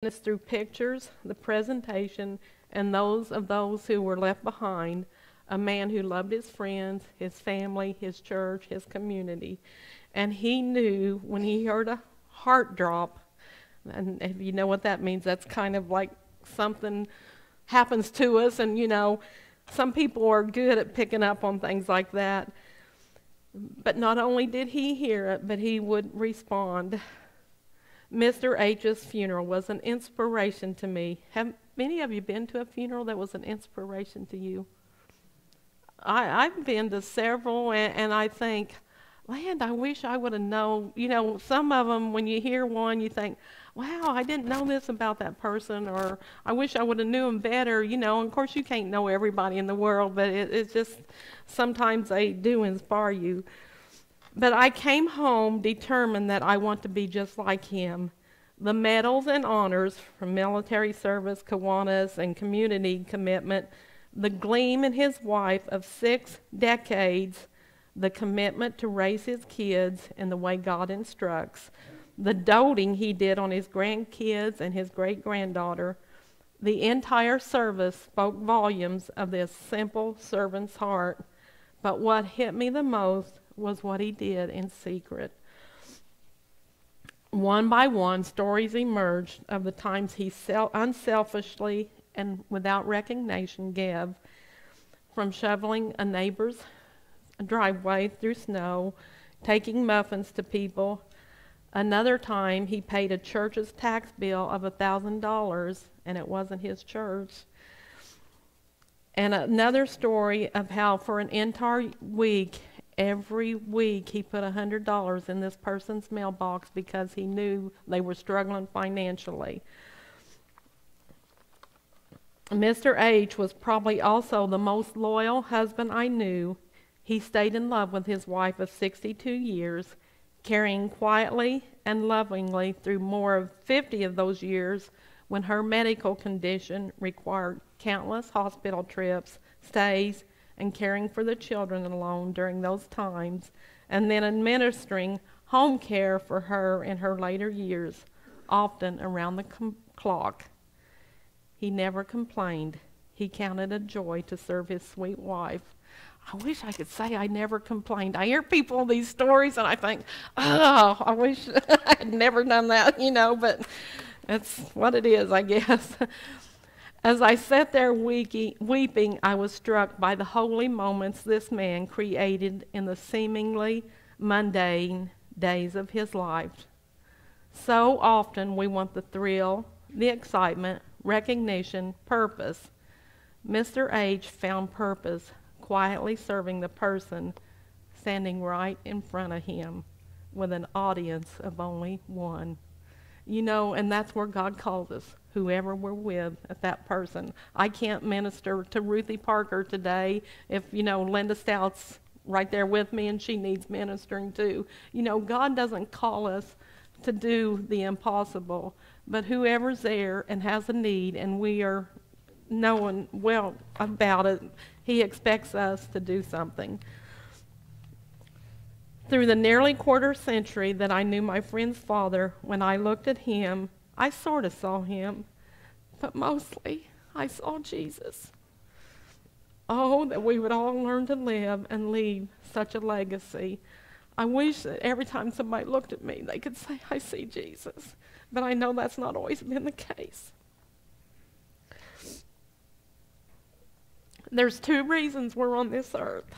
Us through pictures, the presentation, and those who were left behind, a man who loved his friends, his family, his church, his community. And he knew when he heard a heart drop, and if you know what that means, that's kind of like something happens to us, and some people are good at picking up on things like that. But not only did he hear it, but he would respond. Mr. H's funeral was an inspiration to me. Have many of you been to a funeral that was an inspiration to you? I've been to several, and I think, land, I wish I would have known. Some of them, when you hear one, you think, wow, I didn't know this about that person, or I wish I would have knew them better. And of course, you can't know everybody in the world, but it's just sometimes they do inspire you. But I came home determined that I want to be just like him. The medals and honors from military service, Kiwanis, and community commitment, the gleam in his wife of 6 decades, the commitment to raise his kids in the way God instructs, the doting he did on his grandkids and his great-granddaughter, the entire service spoke volumes of this simple servant's heart. But what hit me the most was what he did in secret. One by one, stories emerged of the times he unselfishly and without recognition gave, from shoveling a neighbor's driveway through snow, taking muffins to people. Another time, he paid a church's tax bill of $1,000, and it wasn't his church. And another story of how for an entire week, every week, he put $100 in this person's mailbox because he knew they were struggling financially. Mr. H was probably also the most loyal husband I knew. He stayed in love with his wife of 62 years, caring quietly and lovingly through more of 50 of those years when her medical condition required countless hospital trips, stays, and caring for the children alone during those times, and then administering home care for her in her later years, often around the clock. He never complained. He counted a joy to serve his sweet wife. I wish I could say I never complained. I hear people these stories, and I think, oh, I wish I had never done that, but that's what it is, I guess. As I sat there weeping, I was struck by the holy moments this man created in the seemingly mundane days of his life. So often we want the thrill, the excitement, recognition, purpose. Mr. H found purpose quietly serving the person standing right in front of him with an audience of only one. And that's where God calls us, whoever we're with at that person. I can't minister to Ruthie Parker today if, Linda Stout's right there with me and she needs ministering too. God doesn't call us to do the impossible, but whoever's there and has a need and we are knowing well about it, he expects us to do something. Through the nearly quarter century that I knew my friend's father, when I looked at him, I sort of saw him, but mostly I saw Jesus. Oh, that we would all learn to live and leave such a legacy. I wish that every time somebody looked at me, they could say, I see Jesus. But I know that's not always been the case. There's 2 reasons we're on this earth.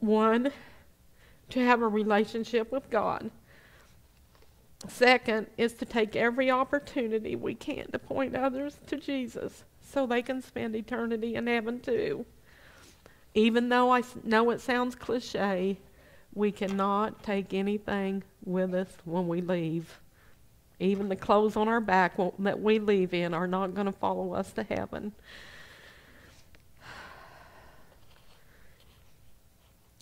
One, to have a relationship with God. Second is to take every opportunity we can to point others to Jesus so they can spend eternity in heaven too. Even though I know it sounds cliche, we cannot take anything with us when we leave. Even the clothes on our back that we leave in are not going to follow us to heaven.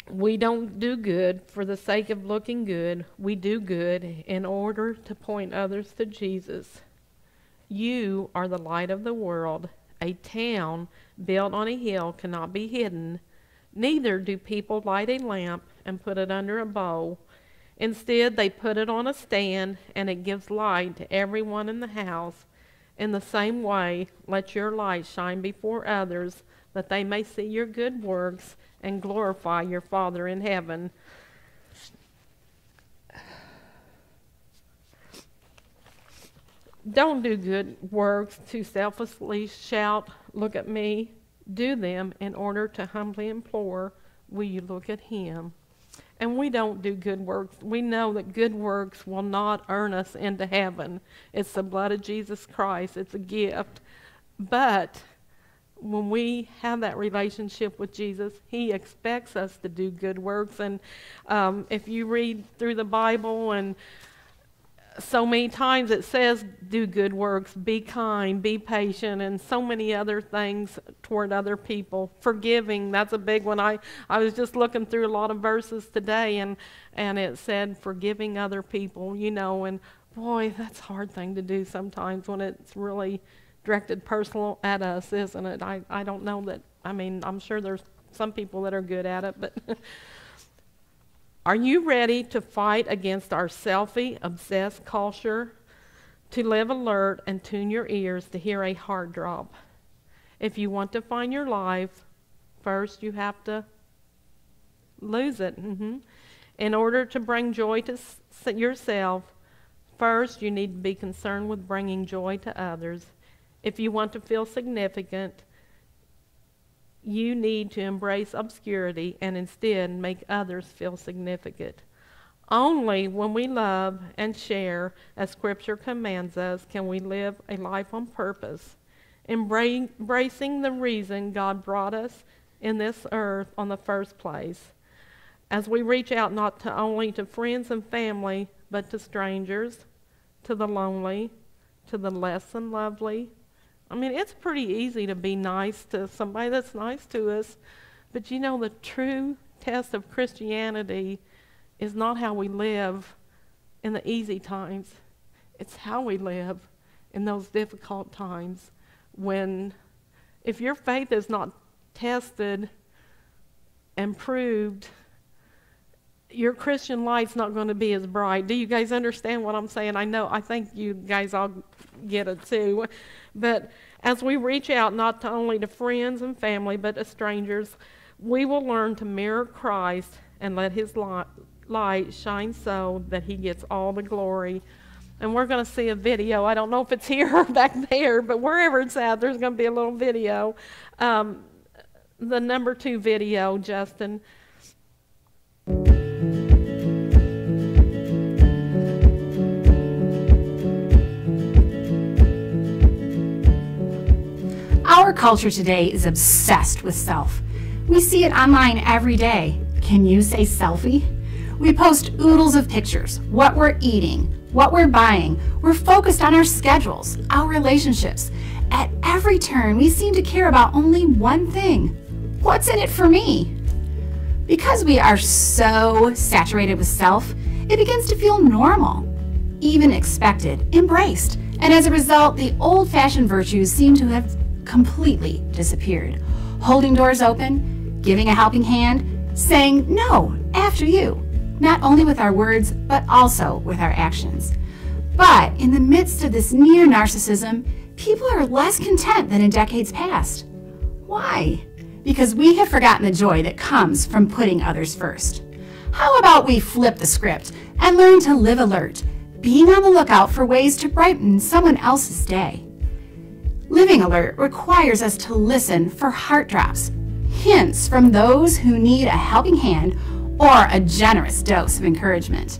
We don't do good for the sake of looking good. We do good in order to point others to Jesus. You are the light of the world. A town built on a hill cannot be hidden. Neither do people light a lamp and put it under a bowl. Instead, they put it on a stand, and it gives light to everyone in the house. In the same way, let your light shine before others, that they may see your good works and glorify your Father in heaven. Don't do good works to selfishly shout, "Look at me." Do them in order to humbly implore, "Will you look at him?" And we don't do good works. We know that good works will not earn us into heaven. It's the blood of Jesus Christ. It's a gift. But when we have that relationship with Jesus, he expects us to do good works. And if you read through the Bible, and so many times it says do good works, be kind, be patient, and so many other things toward other people. Forgiving, that's a big one. I was just looking through a lot of verses today, and it said forgiving other people, and boy, that's a hard thing to do sometimes when it's really directed personal at us, isn't it? I don't know that, I'm sure there's some people that are good at it, but are you ready to fight against our selfie, obsessed culture, to live alert and tune your ears to hear a heart drop? If you want to find your life, first you have to lose it. In order to bring joy to yourself, first you need to be concerned with bringing joy to others. If you want to feel significant, you need to embrace obscurity and instead make others feel significant. Only when we love and share, as Scripture commands us, can we live a life on purpose, embracing the reason God brought us in this earth on the first place. As we reach out not only to friends and family, but to strangers, to the lonely, to the less than lovely. It's pretty easy to be nice to somebody that's nice to us, but the true test of Christianity is not how we live in the easy times. It's how we live in those difficult times when, if your faith is not tested and proved, your Christian light's not going to be as bright. Do you guys understand what I'm saying? I think you guys all get it too. But as we reach out not only to friends and family, but to strangers, we will learn to mirror Christ and let his light shine so that he gets all the glory. And we're going to see a video. I don't know if it's here or back there, but wherever it's at, there's going to be a little video. The number 2 video, Justin. Our culture today is obsessed with self. We see it online every day. Can you say selfie? We post oodles of pictures, what we're eating, what we're buying. We're focused on our schedules, our relationships. At every turn, we seem to care about only one thing. What's in it for me? Because we are so saturated with self, it begins to feel normal, even expected, embraced. And as a result, the old-fashioned virtues seem to have completely disappeared. Holding doors open, giving a helping hand, saying no after you, not only with our words, but also with our actions. But in the midst of this near narcissism, people are less content than in decades past. Why? Because we have forgotten the joy that comes from putting others first. How about we flip the script and learn to live alert, being on the lookout for ways to brighten someone else's day? Living alert requires us to listen for heart drops, hints from those who need a helping hand or a generous dose of encouragement.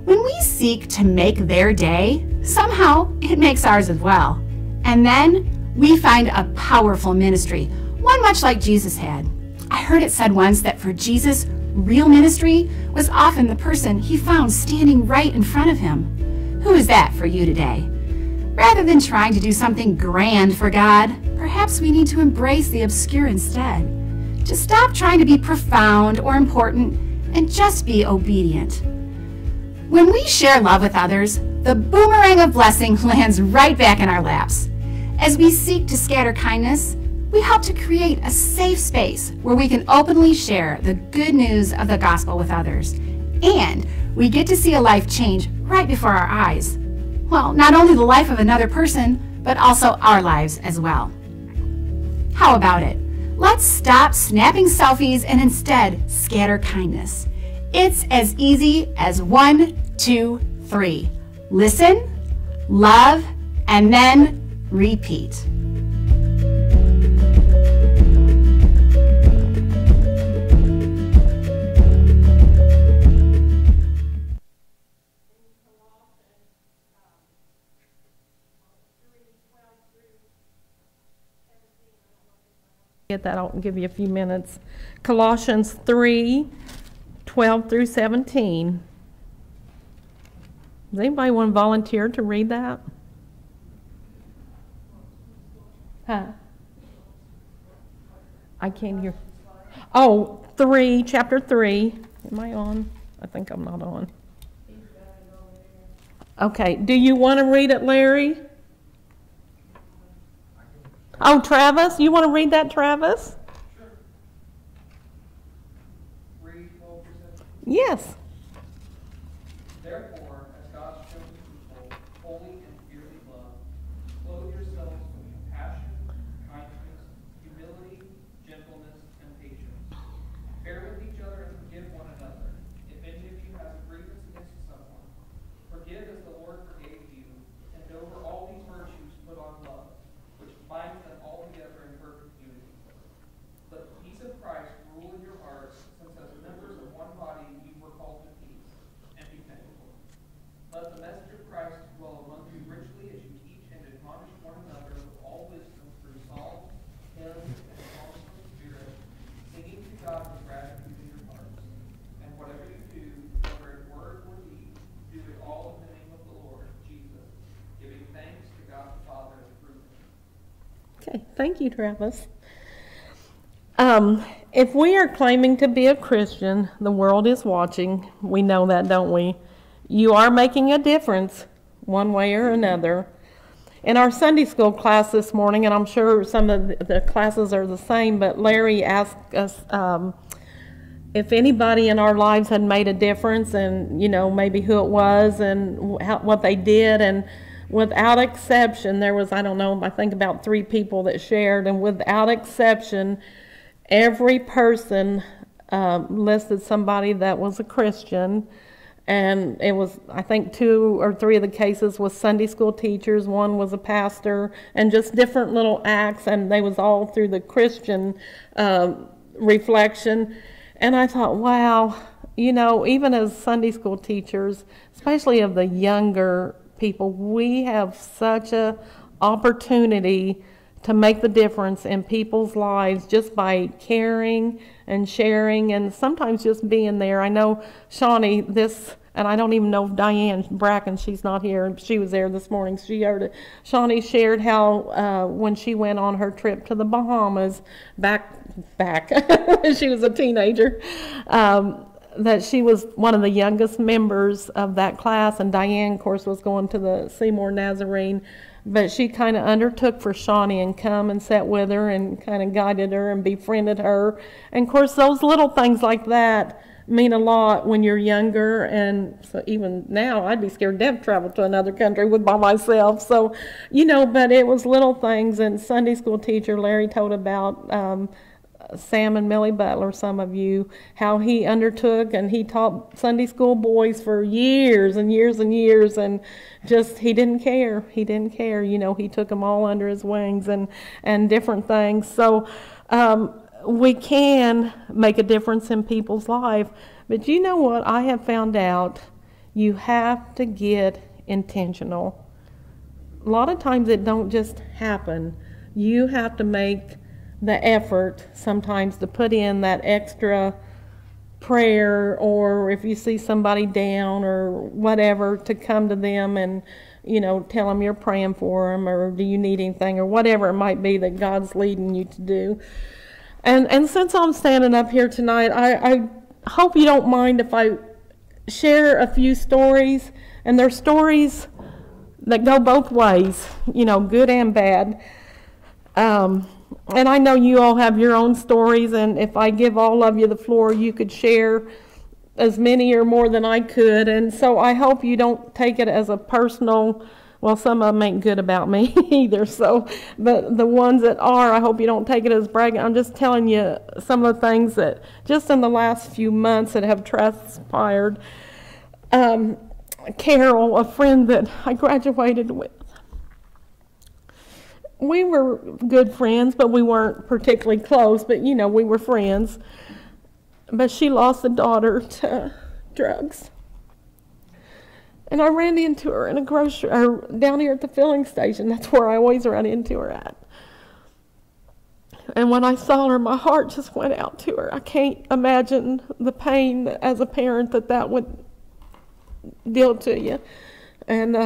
When we seek to make their day, somehow it makes ours as well. And then we find a powerful ministry, one much like Jesus had. I heard it said once that for Jesus, real ministry was often the person he found standing right in front of him. Who is that for you today? Rather than trying to do something grand for God, perhaps we need to embrace the obscure instead. To stop trying to be profound or important and just be obedient. When we share love with others, the boomerang of blessing lands right back in our laps. As we seek to scatter kindness, we help to create a safe space where we can openly share the good news of the gospel with others and We get to see a life change right before our eyes. Well, not only the life of another person, but also our lives as well. How about it? Let's stop snapping selfies and instead scatter kindness. It's as easy as 1, 2, 3. Listen, love, and then repeat. Get that, I'll give you a few minutes. Colossians 3:12 through 17. Does anybody want to volunteer to read that? Huh? I can't hear. Oh, chapter 3. Am I on? I think I'm not on. Okay, do you want to read it, Larry? Oh, Travis, you want to read that, Travis? Sure. Read 12%. Yes. Therefore, as God's chosen people, holy and dearly loved, clothe yourselves with compassion, kindness, humility, gentleness, and patience. Bear with each other and forgive one another. If any of you has a grievance against someone, forgive as the Lord forgave you, and over all these virtues put on love, which binds them all together in perfect unity. Let the peace of Christ rule in your hearts, since as members of one body you were called to peace, and be thankful. Let the message of Christ dwell among you richly as you teach and admonish one another with all wisdom through psalms, hymns, and songs of the Spirit, singing to God with gratitude in your hearts. And whatever you do, whether in word or deed, do it all in the name of the Lord Jesus, giving thanks to God the Father through him. Okay, thank you, Travis. If we are claiming to be a Christian, the world is watching. We know that, don't we? You are making a difference one way or another. In our Sunday school class this morning, and I'm sure some of the classes are the same, but Larry asked us if anybody in our lives had made a difference, and maybe who it was and what they did. And without exception, there was, I think about 3 people that shared, and without exception, every person listed somebody that was a Christian. And it was, I think 2 or 3 of the cases was Sunday school teachers, one was a pastor, and just different little acts, and they was all through the Christian reflection. And I thought, wow, even as Sunday school teachers, especially of the younger people, we have such a opportunity to make the difference in people's lives just by caring and sharing and sometimes just being there. I know Shawnee, and I don't even know if Diane Bracken, she's not here, she was there this morning, she heard it. Shawnee shared how when she went on her trip to the Bahamas back when she was a teenager, that she was one of the youngest members of that class, and Diane, of course, was going to the Seymour Nazarene. But she kind of undertook for Shawnee and come and sat with her and kind of guided her and befriended her. And of course, those little things like that mean a lot when you're younger. And so even now, I'd be scared to travel to another country by myself. So, but it was little things. And Sunday school teacher Larry told about Sam and Millie Butler, some of you, how he undertook and he taught Sunday school boys for years and years and years, and just he didn't care. He took them all under his wings and different things. So we can make a difference in people's life. But you know what I have found out? You have to get intentional. A lot of times it don't just happen. You have to make the effort sometimes to put in that extra prayer, or if you see somebody down or whatever, to come to them and tell them you're praying for them, or do you need anything, or whatever it might be that God's leading you to do. And since I'm standing up here tonight, I hope you don't mind if I share a few stories, and they're stories that go both ways, good and bad. And I know you all have your own stories, and if I give all of you the floor, you could share as many or more than I could, and so I hope you don't take it as a personal, well, some of them ain't good about me either, so, but the ones that are, I hope you don't take it as bragging. I'm just telling you some of the things that, just in the last few months, that have transpired. Carol, a friend that I graduated with, we were good friends, but we weren't particularly close, but we were friends. But she lost a daughter to drugs. And I ran into her in a grocery, or down here at the filling station. That's where I always run into her at. And when I saw her, my heart just went out to her. I can't imagine the pain as a parent that would deal to you. And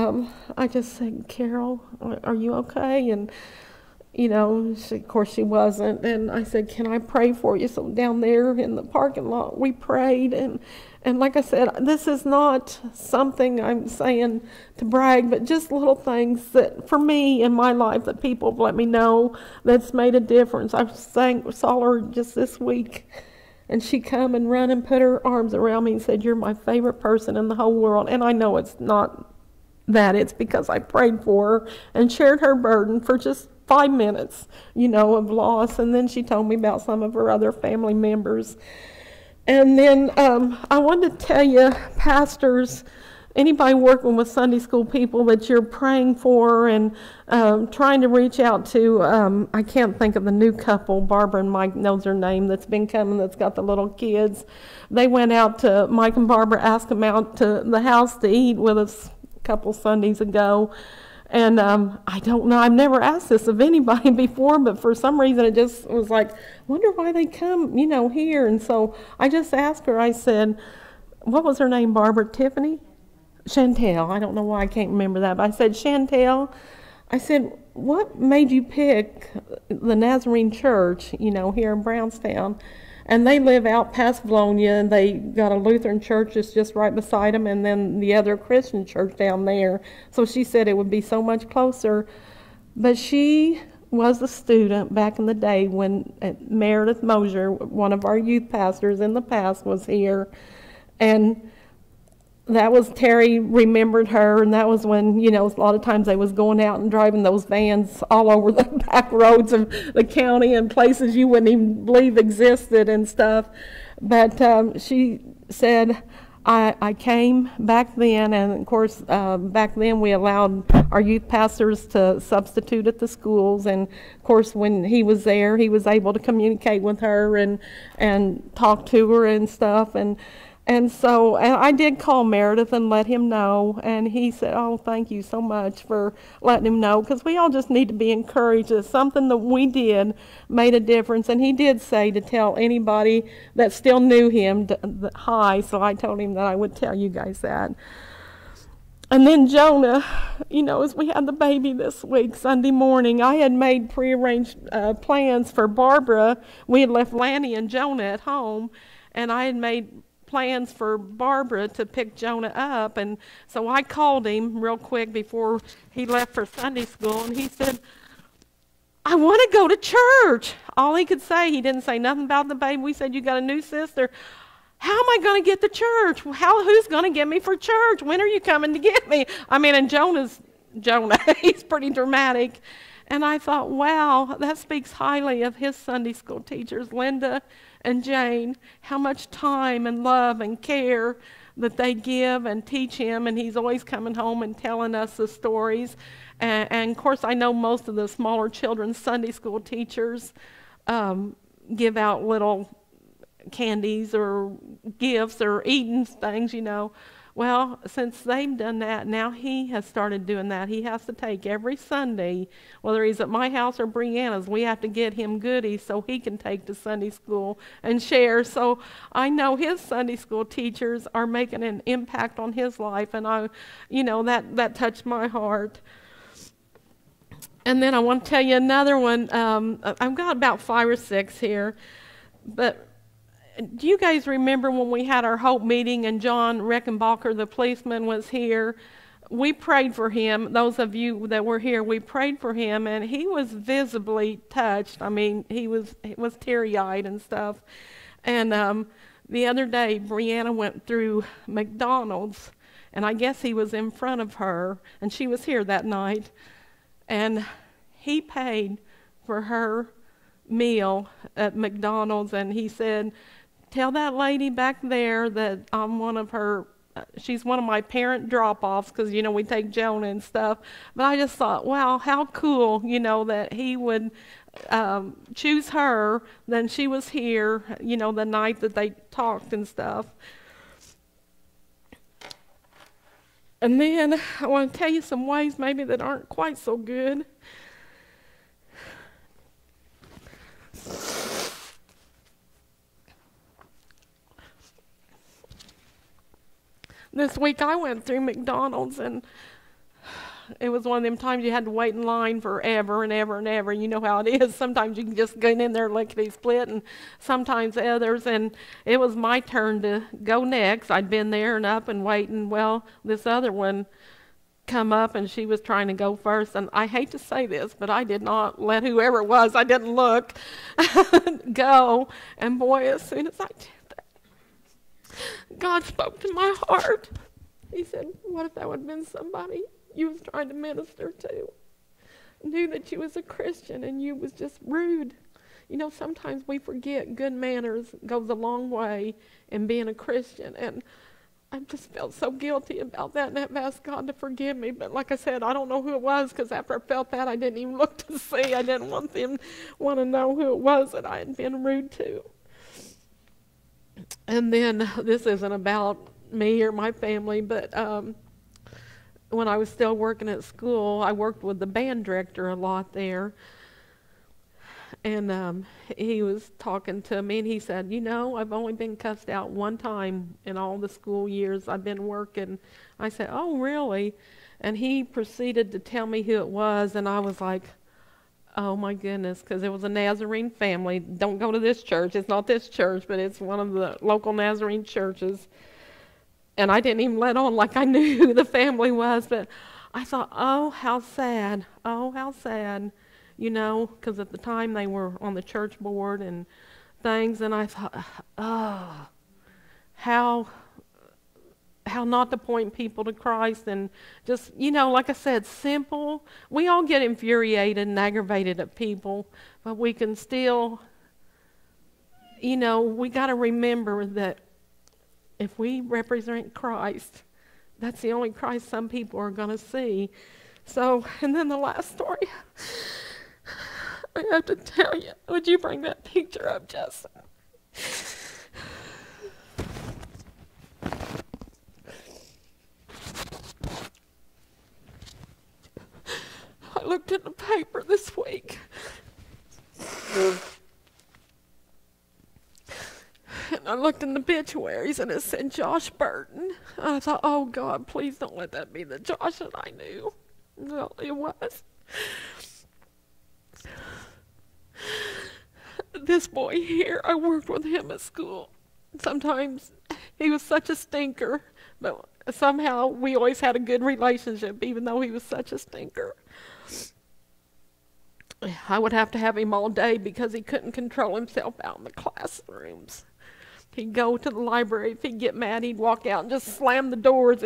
I just said, Carol, are you okay? And, of course she wasn't. And I said, can I pray for you? So down there in the parking lot, we prayed. And like I said, this is not something I'm saying to brag, but just little things that, for me in my life, that people have let me know that's made a difference. I saw her just this week, and she come and run and put her arms around me and said, you're my favorite person in the whole world. And I know it's not that. It's because I prayed for her and shared her burden for just 5 minutes, of loss. And then she told me about some of her other family members. And then I wanted to tell you, pastors, anybody working with Sunday school people, that you're praying for and trying to reach out to, I can't think of the new couple, Barbara and Mike knows her name, that's been coming, that's got the little kids. They went out to, Mike and Barbara asked them out to the house to eat with us a couple Sundays ago. And I don't know, I've never asked this of anybody before, but for some reason it just was like, wonder why they come, here. And so I just asked her, I said, what was her name, Barbara? Tiffany? Chantel. I don't know why I can't remember that, but I said, Chantel, I said, what made you pick the Nazarene Church, here in Brownstown? And they live out past Valonia, and they got a Lutheran church that's just right beside them, and then the other Christian church down there. So she said it would be so much closer. But she was a student back in the day when Meredith Mosier, one of our youth pastors in the past, was here. And that was, Terry remembered her, and that was when, a lot of times they was going out and driving those vans all over the back roads of the county and places you wouldn't even believe existed and stuff. But she said, I came back then, and of course, back then we allowed our youth pastors to substitute at the schools, and of course when he was there, he was able to communicate with her and talk to her and stuff. And so I did call Meredith and let him know, and he said, oh, thank you so much for letting him know, because we all just need to be encouraged that something that we did made a difference. And he did say to tell anybody that still knew him hi, so I told him that I would tell you guys that. And then Jonah, as we had the baby this week, Sunday morning, I had made prearranged plans for Barbara. We had left Lanny and Jonah at home, and I had made plans for Barbara to pick Jonah up. And so I called him real quick before he left for Sunday school, and he said, I want to go to church. All he could say, he didn't say nothing about the baby. We said, you got a new sister. How am I going to get to church? Who's going to get me for church? When are you coming to get me? And Jonah, he's pretty dramatic. And I thought, wow, that speaks highly of his Sunday school teachers, Linda and Jane, how much time and love and care that they give and teach him, and he's always coming home and telling us the stories. And of course, I know most of the smaller children's Sunday school teachers give out little candies or gifts or eating things, Well, since they've done that, now he has started doing that. He has to take every Sunday, whether he's at my house or Brianna's, we have to get him goodies so he can take to Sunday school and share. So I know his Sunday school teachers are making an impact on his life, and that touched my heart. And then I want to tell you another one. I've got about 5 or 6 here, but do you guys remember when we had our Hope meeting and John Reckenbacher, the policeman, was here? We prayed for him. Those of you that were here, we prayed for him, and he was visibly touched. He was teary-eyed and stuff. And The other day, Brianna went through McDonald's, and I guess he was in front of her, and she was here that night, and he paid for her meal at McDonald's, and he said, tell that lady back there that I'm one of her, she's one of my parent drop-offs, because, you know, we take Jonah and stuff. But I just thought, wow, how cool, you know, that he would choose her, then she was here, you know, the night that they talked and stuff. And then I want to tell you some ways maybe that aren't quite so good. This week I went through McDonald's, and it was one of them times you had to wait in line forever and ever and ever. You know how it is. Sometimes you can just get in there lickety-split, and sometimes others. And it was my turn to go next. I'd been there and up and waiting. Well, this other one come up, and she was trying to go first. And I hate to say this, but I did not let whoever it was, I didn't look, go. And boy, as soon as I did that, God spoke to my heart. He said, what if that would have been somebody you was trying to minister to? Knew that you was a Christian and you was just rude. You know, sometimes we forget good manners goes a long way in being a Christian. And I just felt so guilty about that, and I've asked God to forgive me. But like I said, I don't know who it was, because after I felt that, I didn't even look to see. I didn't want them to know who it was that I had been rude to. And then this isn't about me or my family, but when I was still working at school, I worked with the band director a lot there. And he was talking to me, and he said, you know, I've only been cussed out one time in all the school years I've been working. I said, oh, really? And he proceeded to tell me who it was, and I was like, oh, my goodness, because it was a Nazarene family. Don't go to this church. It's not this church, but it's one of the local Nazarene churches. And I didn't even let on like I knew who the family was, but I thought, oh, how sad. Oh, how sad. You know, because at the time they were on the church board and things, and I thought, oh, how not to point people to Christ, and just, you know, like I said, simple. We all get infuriated and aggravated at people, but we can still, you know, we got to remember that if we represent Christ, that's the only Christ some people are going to see. So, and then the last story I have to tell you. Would you bring that picture up, Justin? I looked in the paper this week. And I looked in the obituaries, and it said Josh Burton. And I thought, oh, God, please don't let that be the Josh that I knew. Well, it was. This boy here, I worked with him at school. Sometimes he was such a stinker, but somehow we always had a good relationship, even though he was such a stinker. I would have to have him all day because he couldn't control himself out in the classrooms. He'd go to the library. If he'd get mad, he'd walk out and just slam the doors.